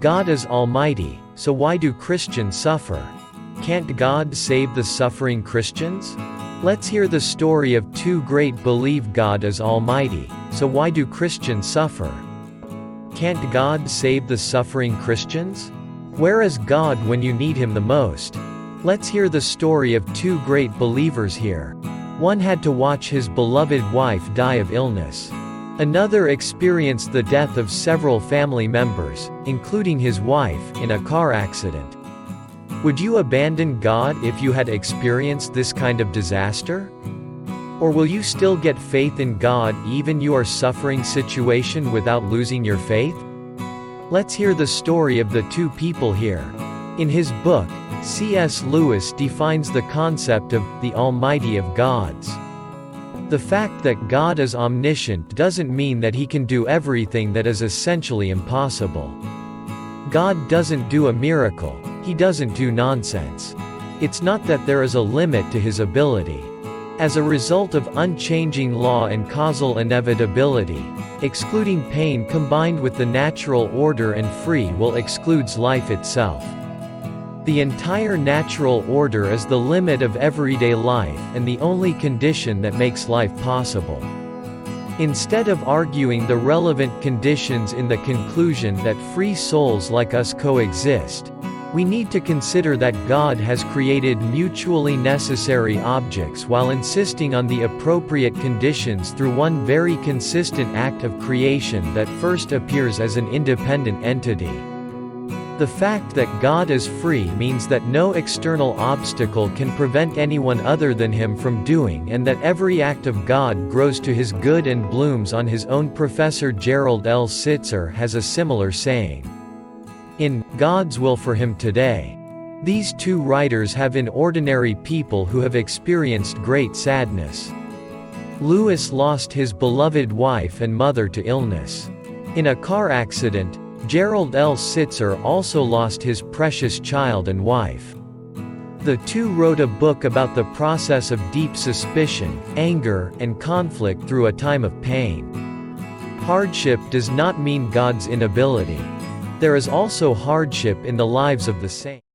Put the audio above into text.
God is almighty, so why do Christians suffer? Can't God save the suffering Christians? Let's hear the story of two great believe God is almighty, so why do Christians suffer? Can't God save the suffering Christians? Where is God when you need Him the most? Let's hear the story of two great believers here. One had to watch his beloved wife die of illness. Another experienced the death of several family members, including his wife, in a car accident. Would you abandon God if you had experienced this kind of disaster? Or will you still get faith in God even your suffering situation without losing your faith? Let's hear the story of the two people here. In his book, C.S. Lewis defines the concept of the Almighty of gods. The fact that God is omniscient doesn't mean that He can do everything that is essentially impossible. God doesn't do a miracle, He doesn't do nonsense. It's not that there is a limit to His ability. As a result of unchanging law and causal inevitability, excluding pain combined with the natural order and free will excludes life itself. The entire natural order is the limit of everyday life and the only condition that makes life possible. Instead of arguing the relevant conditions in the conclusion that free souls like us coexist, we need to consider that God has created mutually necessary objects while insisting on the appropriate conditions through one very consistent act of creation that first appears as an independent entity. The fact that God is free means that no external obstacle can prevent anyone other than Him from doing, and that every act of God grows to His good and blooms on His own. Professor Gerald L. Sitzer has a similar saying. In God's Will for Him Today, these two writers have in ordinary people who have experienced great sadness. Lewis lost his beloved wife and mother to illness. In a car accident, Gerald L. Sitzer also lost his precious child and wife. The two wrote a book about the process of deep suspicion, anger, and conflict through a time of pain. Hardship does not mean God's inability. There is also hardship in the lives of the saints.